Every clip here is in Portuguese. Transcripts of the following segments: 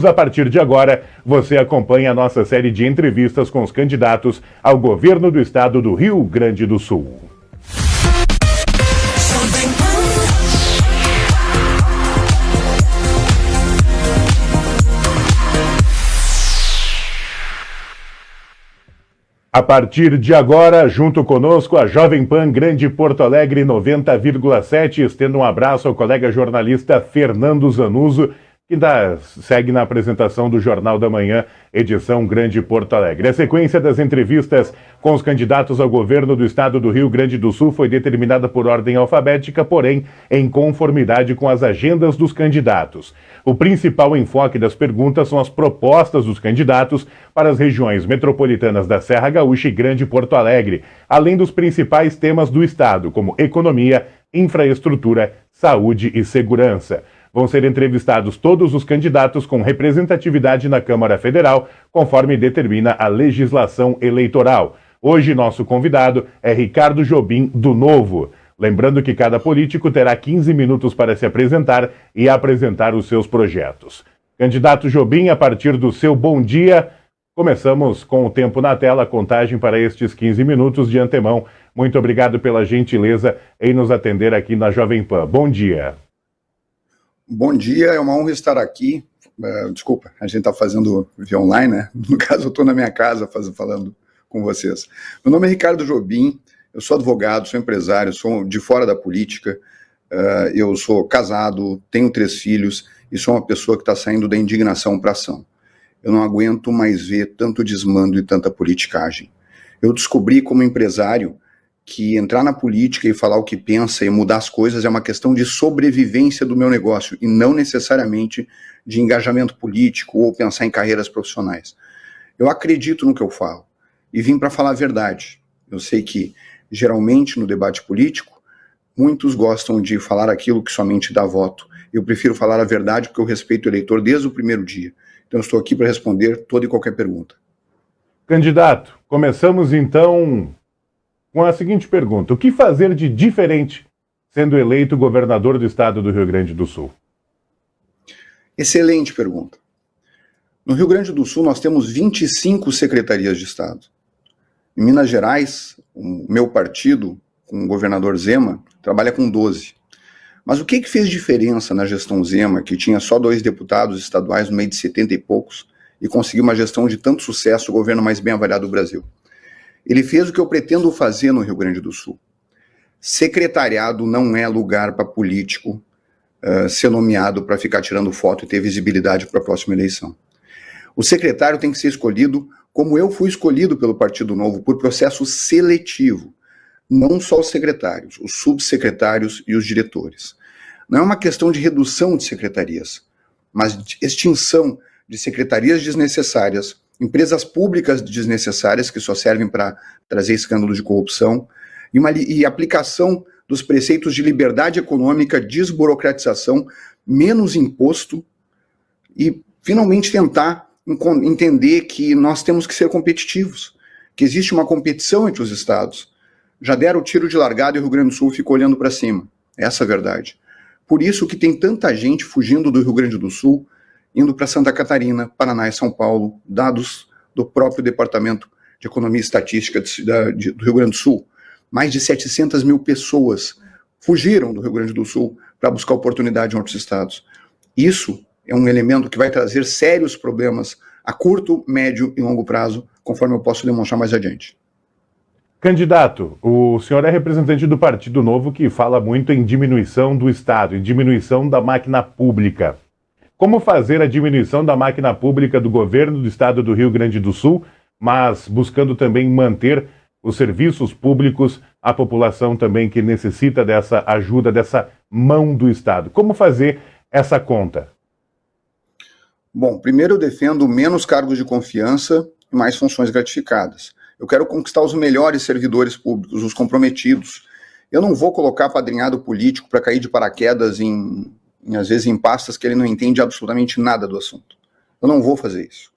A partir de agora, você acompanha a nossa série de entrevistas com os candidatos ao governo do estado do Rio Grande do Sul. A partir de agora, junto conosco, a Jovem Pan Grande Porto Alegre 90,7. Estendo um abraço ao colega jornalista Fernando Zanuso, que segue na apresentação do Jornal da Manhã, edição Grande Porto Alegre. A sequência das entrevistas com os candidatos ao governo do estado do Rio Grande do Sul foi determinada por ordem alfabética, porém em conformidade com as agendas dos candidatos. O principal enfoque das perguntas são as propostas dos candidatos para as regiões metropolitanas da Serra Gaúcha e Grande Porto Alegre, além dos principais temas do estado, como economia, infraestrutura, saúde e segurança. Vão ser entrevistados todos os candidatos com representatividade na Câmara Federal, conforme determina a legislação eleitoral. Hoje, nosso convidado é Ricardo Jobim, do Novo. Lembrando que cada político terá 15 minutos para se apresentar e apresentar os seus projetos. Candidato Jobim, a partir do seu bom dia, começamos com o tempo na tela, a contagem para estes 15 minutos de antemão. Muito obrigado pela gentileza em nos atender aqui na Jovem Pan. Bom dia. Bom dia, é uma honra estar aqui. Desculpa, a gente está fazendo via online, né? No caso, eu estou na minha casa falando com vocês. Meu nome é Ricardo Jobim, eu sou advogado, sou empresário, sou de fora da política, eu sou casado, tenho 3 filhos e sou uma pessoa que está saindo da indignação para a ação. Eu não aguento mais ver tanto desmando e tanta politicagem. Eu descobri como empresário que entrar na política e falar o que pensa e mudar as coisas é uma questão de sobrevivência do meu negócio e não necessariamente de engajamento político ou pensar em carreiras profissionais. Eu acredito no que eu falo e vim para falar a verdade. Eu sei que, geralmente, no debate político, muitos gostam de falar aquilo que somente dá voto. Eu prefiro falar a verdade porque eu respeito o eleitor desde o primeiro dia. Então, eu estou aqui para responder toda e qualquer pergunta. Candidato, começamos então com a seguinte pergunta: o que fazer de diferente sendo eleito governador do estado do Rio Grande do Sul? Excelente pergunta. No Rio Grande do Sul nós temos 25 secretarias de estado. Em Minas Gerais, o meu partido, com o governador Zema, trabalha com 12. Mas o que fez diferença na gestão Zema, que tinha só 2 deputados estaduais no meio de 70 e poucos, e conseguiu uma gestão de tanto sucesso, o governo mais bem avaliado do Brasil? Ele fez o que eu pretendo fazer no Rio Grande do Sul. Secretariado não é lugar para político ser nomeado para ficar tirando foto e ter visibilidade para a próxima eleição. O secretário tem que ser escolhido como eu fui escolhido pelo Partido Novo, por processo seletivo. Não só os secretários, os subsecretários e os diretores. Não é uma questão de redução de secretarias, mas de extinção de secretarias desnecessárias, empresas públicas desnecessárias que só servem para trazer escândalos de corrupção e aplicação dos preceitos de liberdade econômica, desburocratização, menos imposto e finalmente tentar entender que nós temos que ser competitivos, que existe uma competição entre os estados. Já deram o tiro de largada e o Rio Grande do Sul ficou olhando para cima. Essa é a verdade. Por isso que tem tanta gente fugindo do Rio Grande do Sul, indo para Santa Catarina, Paraná e São Paulo, dados do próprio Departamento de Economia e Estatística do Rio Grande do Sul. Mais de 700 mil pessoas fugiram do Rio Grande do Sul para buscar oportunidade em outros estados. Isso é um elemento que vai trazer sérios problemas a curto, médio e longo prazo, conforme eu posso demonstrar mais adiante. Candidato, o senhor é representante do Partido Novo, que fala muito em diminuição do Estado, em diminuição da máquina pública. Como fazer a diminuição da máquina pública do governo do estado do Rio Grande do Sul, mas buscando também manter os serviços públicos, a população também que necessita dessa ajuda, dessa mão do Estado? Como fazer essa conta? Bom, primeiro eu defendo menos cargos de confiança e mais funções gratificadas. Eu quero conquistar os melhores servidores públicos, os comprometidos. Eu não vou colocar padrinhado político para cair de paraquedas às vezes em pastas que ele não entende absolutamente nada do assunto. Eu não vou fazer isso.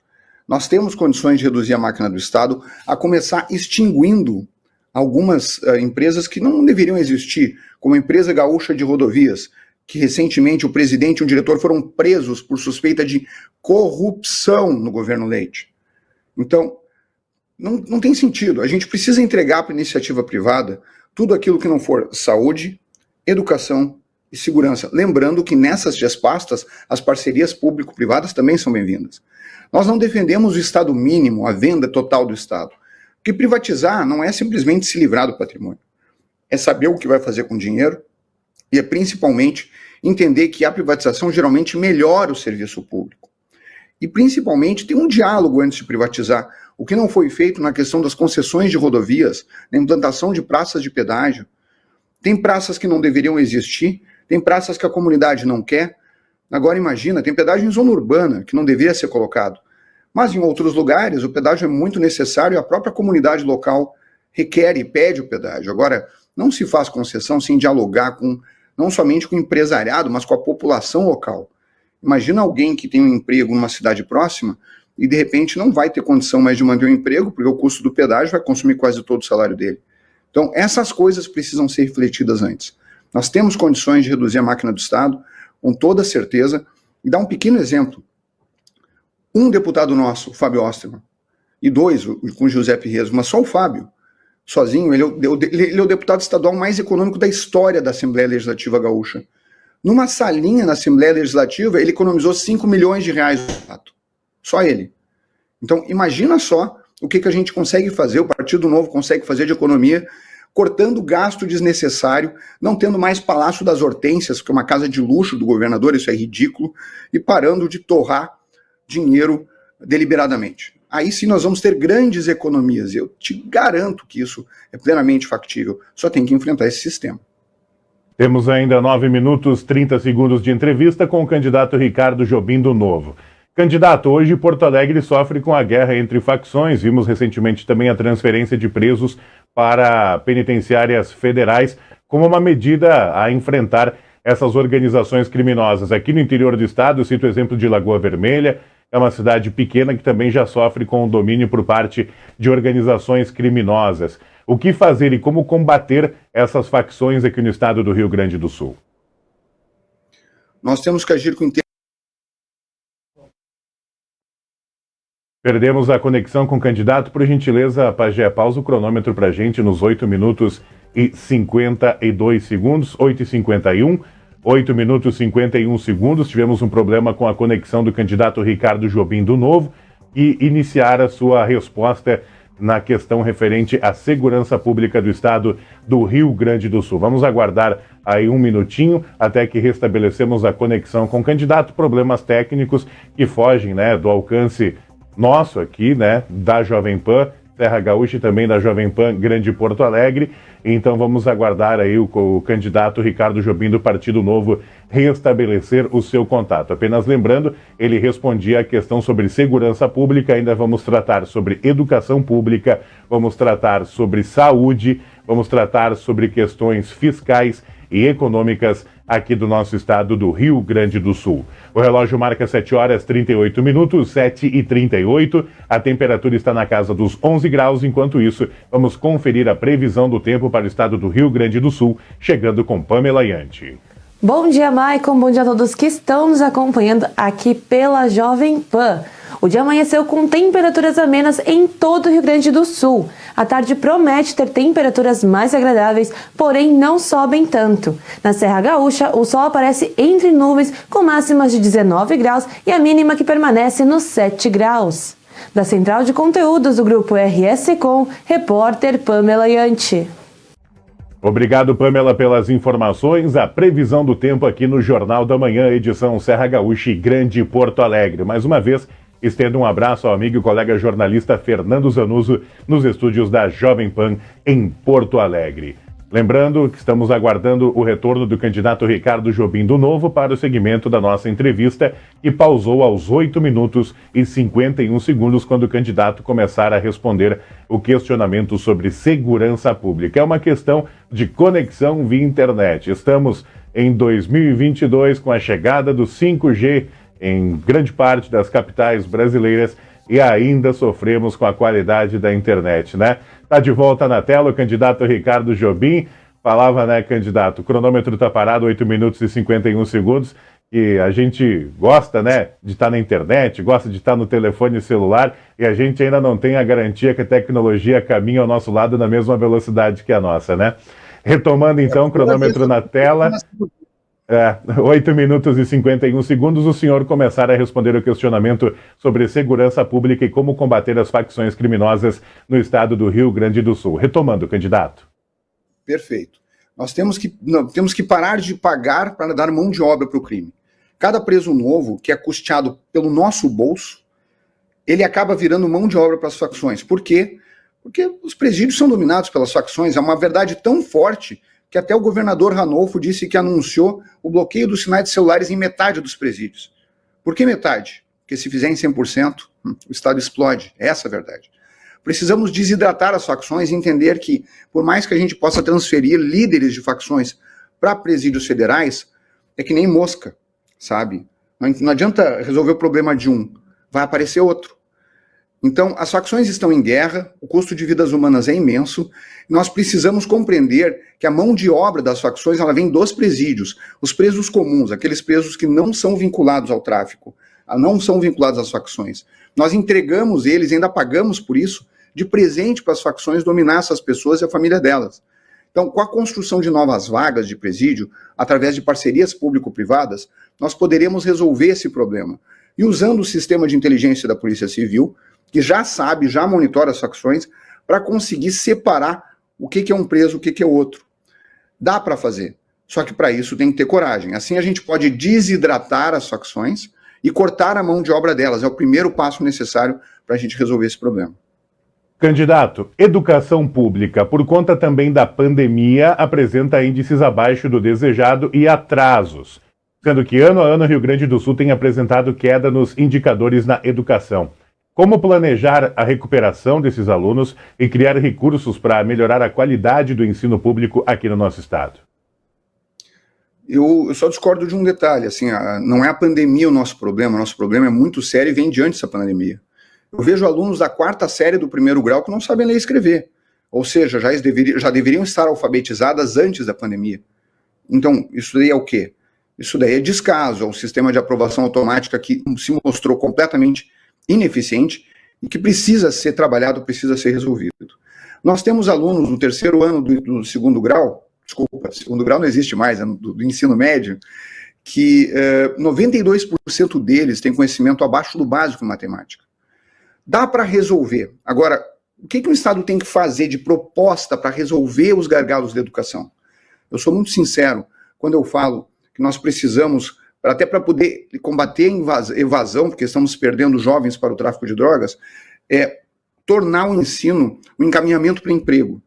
Nós temos condições de reduzir a máquina do Estado, a começar extinguindo algumas empresas que não deveriam existir, como a Empresa Gaúcha de Rodovias, que recentemente o presidente e o diretor foram presos por suspeita de corrupção no governo Leite. Então, não tem sentido. A gente precisa entregar para a iniciativa privada tudo aquilo que não for saúde, educação e segurança. Lembrando que nessas pastas, as parcerias público-privadas também são bem-vindas. Nós não defendemos o Estado mínimo, a venda total do Estado. Porque privatizar não é simplesmente se livrar do patrimônio. É saber o que vai fazer com o dinheiro e é principalmente entender que a privatização geralmente melhora o serviço público. E principalmente tem um diálogo antes de privatizar. O que não foi feito na questão das concessões de rodovias, na implantação de praças de pedágio. Tem praças que não deveriam existir, tem praças que a comunidade não quer. Agora imagina, tem pedágio em zona urbana, que não deveria ser colocado. Mas em outros lugares, o pedágio é muito necessário e a própria comunidade local requer e pede o pedágio. Agora, não se faz concessão sem dialogar não somente com o empresariado, mas com a população local. Imagina alguém que tem um emprego numa cidade próxima e de repente não vai ter condição mais de manter o emprego, porque o custo do pedágio vai consumir quase todo o salário dele. Então, essas coisas precisam ser refletidas antes. Nós temos condições de reduzir a máquina do Estado, com toda certeza, e dar um pequeno exemplo. Um deputado nosso, o Fábio Osterman, e dois, com o Giuseppe Rezo, mas só o Fábio, sozinho, ele é o deputado estadual mais econômico da história da Assembleia Legislativa Gaúcha. Numa salinha na Assembleia Legislativa, ele economizou 5 milhões de reais no fato. Só ele. Então, imagina só o que a gente consegue fazer, o Partido Novo consegue fazer de economia, cortando gasto desnecessário, não tendo mais Palácio das Hortênsias, que é uma casa de luxo do governador, isso é ridículo, e parando de torrar dinheiro deliberadamente. Aí sim nós vamos ter grandes economias. Eu te garanto que isso é plenamente factível. Só tem que enfrentar esse sistema. Temos ainda 9 minutos, 30 segundos de entrevista com o candidato Ricardo Jobim do Novo. Candidato, hoje Porto Alegre sofre com a guerra entre facções. Vimos recentemente também a transferência de presos para penitenciárias federais como uma medida a enfrentar essas organizações criminosas. Aqui no interior do estado, eu cito o exemplo de Lagoa Vermelha, é uma cidade pequena que também já sofre com o domínio por parte de organizações criminosas. O que fazer e como combater essas facções aqui no estado do Rio Grande do Sul? Nós temos que agir com Perdemos a conexão com o candidato. Por gentileza, Pajé, pausa o cronômetro para a gente nos 8 minutos e 52 segundos, 8h51. 8 minutos e 51 segundos. Tivemos um problema com a conexão do candidato Ricardo Jobim do Novo e iniciar a sua resposta na questão referente à segurança pública do estado do Rio Grande do Sul. Vamos aguardar aí um minutinho até que restabelecemos a conexão com o candidato. Problemas técnicos que fogem, né, do alcance nosso aqui, né, da Jovem Pan, Serra Gaúcha e também da Jovem Pan Grande Porto Alegre. Então vamos aguardar aí o candidato Ricardo Jobim do Partido Novo restabelecer o seu contato. Apenas lembrando, ele respondia a questão sobre segurança pública, ainda vamos tratar sobre educação pública, vamos tratar sobre saúde, vamos tratar sobre questões fiscais e econômicas aqui do nosso estado do Rio Grande do Sul. O relógio marca 7 horas 38 minutos, 7h38. A temperatura está na casa dos 11 graus. Enquanto isso, vamos conferir a previsão do tempo para o estado do Rio Grande do Sul, chegando com Pamela Yanti. Bom dia, Maicon. Bom dia a todos que estão nos acompanhando aqui pela Jovem Pan. O dia amanheceu com temperaturas amenas em todo o Rio Grande do Sul. A tarde promete ter temperaturas mais agradáveis, porém não sobem tanto. Na Serra Gaúcha, o sol aparece entre nuvens com máximas de 19 graus e a mínima que permanece nos 7 graus. Da Central de Conteúdos do Grupo RS Com, repórter Pamela Yanti. Obrigado, Pamela, pelas informações. A previsão do tempo aqui no Jornal da Manhã, edição Serra Gaúcha e Grande Porto Alegre. Mais uma vez, estendo um abraço ao amigo e colega jornalista Fernando Zanuso, nos estúdios da Jovem Pan, em Porto Alegre. Lembrando que estamos aguardando o retorno do candidato Ricardo Jobim do Novo para o segmento da nossa entrevista, que pausou aos 8 minutos e 51 segundos, quando o candidato começar a responder o questionamento sobre segurança pública. É uma questão de conexão via internet. Estamos em 2022 com a chegada do 5G em grande parte das capitais brasileiras e ainda sofremos com a qualidade da internet, né? Está de volta na tela o candidato Ricardo Jobim. falava, né, candidato, o cronômetro está parado, 8 minutos e 51 segundos, e a gente gosta, né, de estar na internet, gosta de estar no telefone celular, e a gente ainda não tem a garantia que a tecnologia caminha ao nosso lado na mesma velocidade que a nossa, né? Retomando então, cronômetro na tela, 8 minutos e 51 segundos, o senhor começar a responder o questionamento sobre segurança pública e como combater as facções criminosas no estado do Rio Grande do Sul. Retomando, candidato. Perfeito. Nós temos que parar de pagar para dar mão de obra para o crime. Cada preso novo, que é custeado pelo nosso bolso, ele acaba virando mão de obra para as facções. Por quê? Porque os presídios são dominados pelas facções. É uma verdade tão forte que até o governador Ranolfo disse que anunciou o bloqueio dos sinais de celulares em metade dos presídios. Por que metade? Porque se fizer em 100%, o Estado explode. Essa é a verdade. Precisamos desidratar as facções e entender que, por mais que a gente possa transferir líderes de facções para presídios federais, é que nem mosca, sabe? Não adianta resolver o problema de um, vai aparecer outro. Então, as facções estão em guerra, o custo de vidas humanas é imenso, e nós precisamos compreender que a mão de obra das facções ela vem dos presídios, os presos comuns, aqueles presos que não são vinculados ao tráfico, não são vinculados às facções. Nós entregamos eles, ainda pagamos por isso, de presente para as facções dominar essas pessoas e a família delas. Então, com a construção de novas vagas de presídio, através de parcerias público-privadas, nós poderemos resolver esse problema. E usando o sistema de inteligência da Polícia Civil, que já sabe, já monitora as facções, para conseguir separar o que é um preso, o que é outro. Dá para fazer, só que para isso tem que ter coragem. Assim a gente pode desidratar as facções e cortar a mão de obra delas. É o primeiro passo necessário para a gente resolver esse problema. Candidato, educação pública, por conta também da pandemia, apresenta índices abaixo do desejado e atrasos, sendo que ano a ano o Rio Grande do Sul tem apresentado queda nos indicadores na educação. Como planejar a recuperação desses alunos e criar recursos para melhorar a qualidade do ensino público aqui no nosso estado? Eu só discordo de um detalhe, assim, não é a pandemia o nosso problema é muito sério e vem de antes da pandemia. Eu vejo alunos da 4ª série do 1º grau que não sabem ler e escrever, ou seja, já deveriam estar alfabetizadas antes da pandemia. Então, isso daí é o quê? Isso daí é descaso, é um sistema de aprovação automática que se mostrou completamente ineficiente e que precisa ser trabalhado, precisa ser resolvido. Nós temos alunos no 3º ano do 2º grau, desculpa, 2º grau não existe mais, é do ensino médio, que 92% deles têm conhecimento abaixo do básico em matemática. Dá para resolver. Agora, o que o Estado tem que fazer de proposta para resolver os gargalos da educação? Eu sou muito sincero quando eu falo que nós precisamos, até para poder combater a evasão, porque estamos perdendo jovens para o tráfico de drogas, tornar o ensino um encaminhamento para o emprego.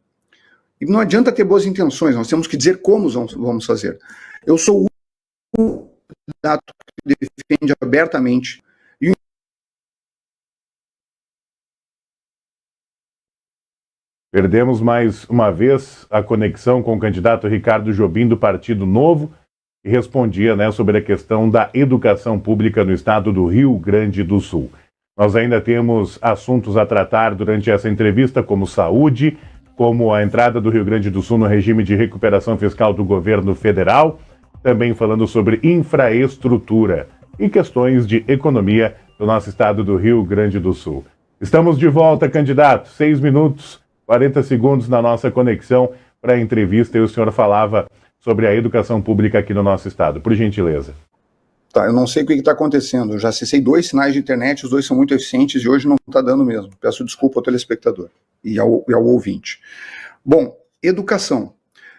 E não adianta ter boas intenções, nós temos que dizer como vamos fazer. Eu sou o candidato que defende abertamente. Perdemos mais uma vez a conexão com o candidato Ricardo Jobim do Partido Novo, que respondia, né, sobre a questão da educação pública no estado do Rio Grande do Sul. Nós ainda temos assuntos a tratar durante essa entrevista, como saúde, como a entrada do Rio Grande do Sul no regime de recuperação fiscal do governo federal, também falando sobre infraestrutura e questões de economia do nosso estado do Rio Grande do Sul. Estamos de volta, candidato. 6 minutos, 40 segundos na nossa conexão para a entrevista e o senhor falava sobre a educação pública aqui no nosso estado. Por gentileza. Tá, eu não sei o que está acontecendo. Eu já acessei 2 sinais de internet, os 2 são muito eficientes e hoje não está dando mesmo. Peço desculpa ao telespectador e ao ouvinte. Bom, educação.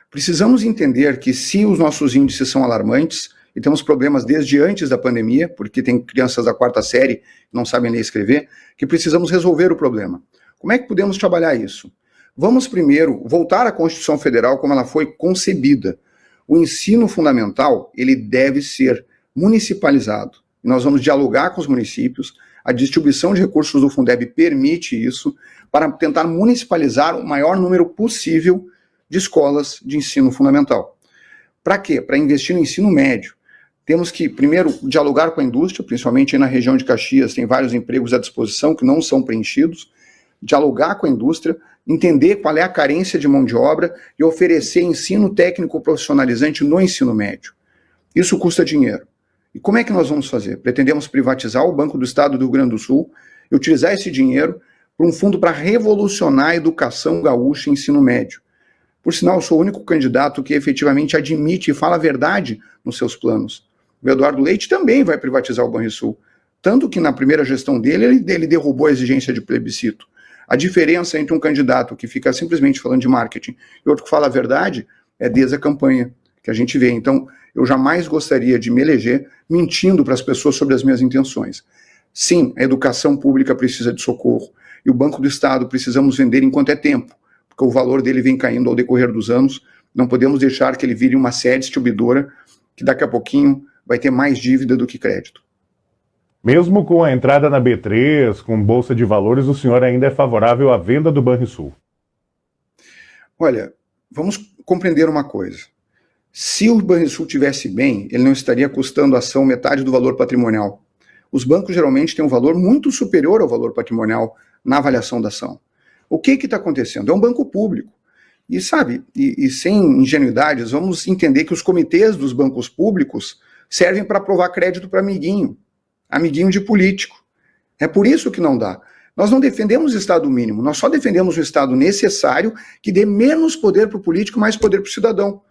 Precisamos entender que se os nossos índices são alarmantes, e temos problemas desde antes da pandemia, porque tem crianças da 4ª série que não sabem ler e escrever, que precisamos resolver o problema. Como é que podemos trabalhar isso? Vamos primeiro voltar à Constituição Federal como ela foi concebida. O ensino fundamental, ele deve ser municipalizado. Nós vamos dialogar com os municípios, a distribuição de recursos do Fundeb permite isso, para tentar municipalizar o maior número possível de escolas de ensino fundamental. Para quê? Para investir no ensino médio. Temos que, primeiro, dialogar com a indústria, principalmente na região de Caxias, tem vários empregos à disposição que não são preenchidos, dialogar com a indústria entender qual é a carência de mão de obra e oferecer ensino técnico profissionalizante no ensino médio. Isso custa dinheiro. E como é que nós vamos fazer? Pretendemos privatizar o Banco do Estado do Rio Grande do Sul e utilizar esse dinheiro para um fundo para revolucionar a educação gaúcha e ensino médio. Por sinal, eu sou o único candidato que efetivamente admite e fala a verdade nos seus planos. O Eduardo Leite também vai privatizar o Banrisul. Tanto que na primeira gestão dele, ele derrubou a exigência de plebiscito. A diferença entre um candidato que fica simplesmente falando de marketing e outro que fala a verdade é desde a campanha que a gente vê. Então, eu jamais gostaria de me eleger mentindo para as pessoas sobre as minhas intenções. Sim, a educação pública precisa de socorro e o Banco do Estado precisamos vender enquanto é tempo, porque o valor dele vem caindo ao decorrer dos anos. Não podemos deixar que ele vire uma sede distribuidora que daqui a pouquinho vai ter mais dívida do que crédito. Mesmo com a entrada na B3, com Bolsa de Valores, o senhor ainda é favorável à venda do Banrisul? Olha, vamos compreender uma coisa. Se o Banrisul tivesse bem, ele não estaria custando a ação metade do valor patrimonial. Os bancos geralmente têm um valor muito superior ao valor patrimonial na avaliação da ação. O que está acontecendo? É um banco público. E sabe, e sem ingenuidades, vamos entender que os comitês dos bancos públicos servem para aprovar crédito para amiguinho de político. É por isso que não dá. Nós não defendemos o Estado mínimo, nós só defendemos o Estado necessário que dê menos poder para o político, mais poder para o cidadão.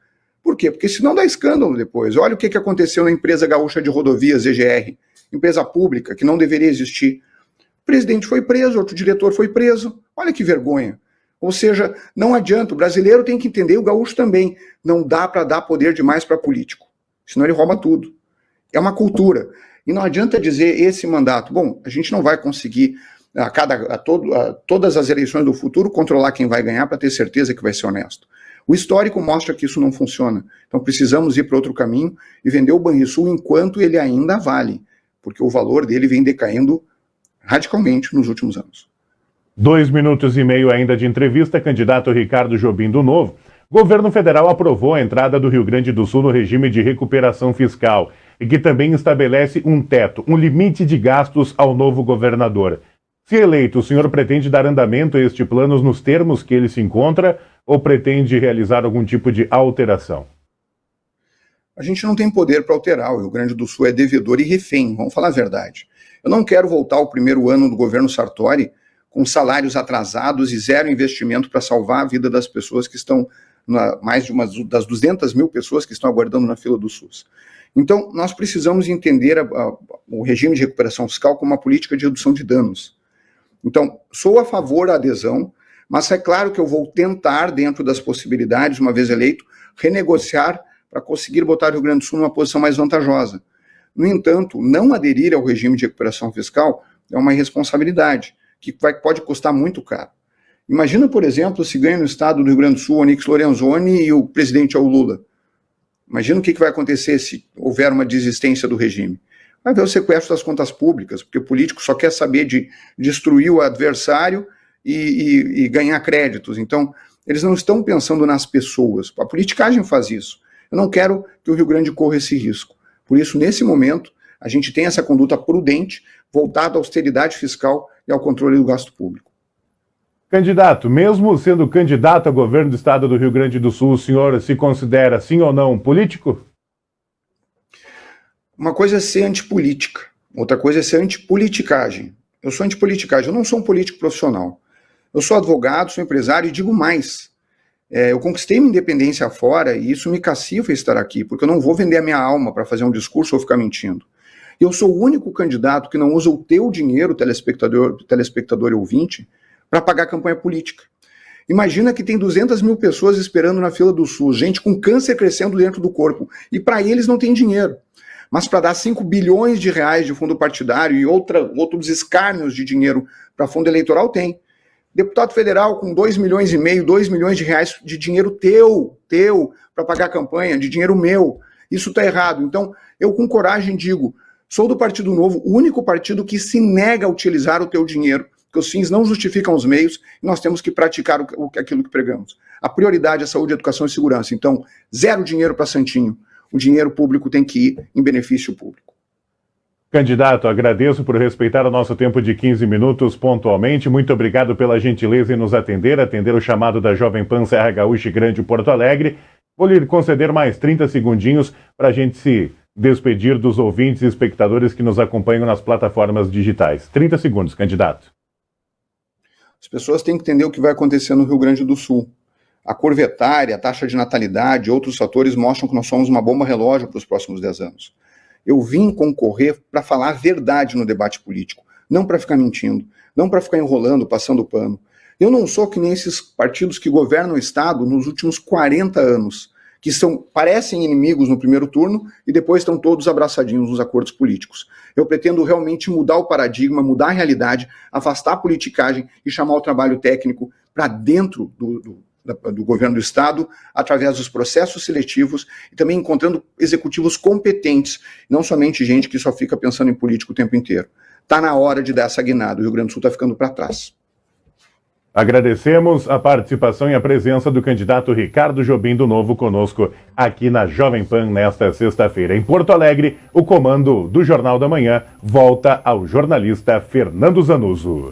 Por quê? Porque senão dá escândalo depois. Olha o que aconteceu na empresa gaúcha de rodovias, EGR, empresa pública, que não deveria existir. O presidente foi preso, outro diretor foi preso. Olha que vergonha. Ou seja, não adianta, o brasileiro tem que entender, o gaúcho também, não dá para dar poder demais para político, senão ele rouba tudo. É uma cultura. E não adianta dizer esse mandato, bom, a gente não vai conseguir todas as eleições do futuro controlar quem vai ganhar para ter certeza que vai ser honesto. O histórico mostra que isso não funciona. Então precisamos ir para outro caminho e vender o Banrisul enquanto ele ainda vale, porque o valor dele vem decaindo radicalmente nos últimos anos. 2 minutos e meio ainda de entrevista, candidato Ricardo Jobim do Novo. Governo federal aprovou a entrada do Rio Grande do Sul no regime de recuperação fiscal e que também estabelece um teto, um limite de gastos ao novo governador. Se eleito, o senhor pretende dar andamento a este plano nos termos que ele se encontra ou pretende realizar algum tipo de alteração? A gente não tem poder para alterar, o Rio Grande do Sul é devedor e refém, vamos falar a verdade. Eu não quero voltar ao primeiro ano do governo Sartori com salários atrasados e zero investimento para salvar a vida das pessoas que estão, mais de das 200 mil pessoas que estão aguardando na fila do SUS. Então, nós precisamos entender o regime de recuperação fiscal como uma política de redução de danos. Então, sou a favor da adesão, mas é claro que eu vou tentar, dentro das possibilidades, uma vez eleito, renegociar para conseguir botar o Rio Grande do Sul numa posição mais vantajosa. No entanto, não aderir ao regime de recuperação fiscal é uma irresponsabilidade, que pode custar muito caro. Imagina, por exemplo, se ganha no estado do Rio Grande do Sul o Onyx Lorenzoni e o presidente é o Lula. Imagina o que vai acontecer se houver uma desistência do regime. Vai haver o sequestro das contas públicas, porque o político só quer saber de destruir o adversário e ganhar créditos. Então, eles não estão pensando nas pessoas. A politicagem faz isso. Eu não quero que o Rio Grande corra esse risco. Por isso, nesse momento, a gente tem essa conduta prudente, voltada à austeridade fiscal e ao controle do gasto público. Candidato, mesmo sendo candidato a governo do estado do Rio Grande do Sul, o senhor se considera, sim ou não, político? Uma coisa é ser antipolítica, outra coisa é ser antipoliticagem. Eu sou antipoliticagem, eu não sou um político profissional. Eu sou advogado, sou empresário e digo mais. Eu conquistei minha independência fora e isso me cacifa estar aqui, porque eu não vou vender a minha alma para fazer um discurso ou ficar mentindo. Eu sou o único candidato que não usa o teu dinheiro, telespectador e ouvinte, para pagar campanha política. Imagina que tem 200 mil pessoas esperando na fila do SUS, gente com câncer crescendo dentro do corpo, e para eles não tem dinheiro. Mas para dar 5 bilhões de reais de fundo partidário e outros escárnios de dinheiro para fundo eleitoral, tem. Deputado federal com 2 milhões e meio, 2 milhões de reais de dinheiro teu, para pagar a campanha, de dinheiro meu. Isso está errado. Então, eu com coragem digo, sou do Partido Novo, o único partido que se nega a utilizar o teu dinheiro, porque os fins não justificam os meios, e nós temos que praticar aquilo que pregamos. A prioridade é saúde, educação e segurança. Então, zero dinheiro para santinho. O dinheiro público tem que ir em benefício público. Candidato, agradeço por respeitar o nosso tempo de 15 minutos pontualmente. Muito obrigado pela gentileza em nos atender o chamado da Jovem Pan Serra Gaúcha e Grande Porto Alegre. Vou lhe conceder mais 30 segundinhos para a gente se despedir dos ouvintes e espectadores que nos acompanham nas plataformas digitais. 30 segundos, candidato. As pessoas têm que entender o que vai acontecer no Rio Grande do Sul. A curva etária, a taxa de natalidade e outros fatores mostram que nós somos uma bomba relógio para os próximos 10 anos. Eu vim concorrer para falar a verdade no debate político, não para ficar mentindo, não para ficar enrolando, passando pano. Eu não sou que nem esses partidos que governam o Estado nos últimos 40 anos, que parecem inimigos no primeiro turno e depois estão todos abraçadinhos nos acordos políticos. Eu pretendo realmente mudar o paradigma, mudar a realidade, afastar a politicagem e chamar o trabalho técnico para dentro do governo do Estado, através dos processos seletivos e também encontrando executivos competentes, não somente gente que só fica pensando em político o tempo inteiro. Está na hora de dar essa guinada, o Rio Grande do Sul está ficando para trás. Agradecemos a participação e a presença do candidato Ricardo Jobim do Novo conosco aqui na Jovem Pan nesta sexta-feira. Em Porto Alegre, o comando do Jornal da Manhã volta ao jornalista Fernando Zanuso.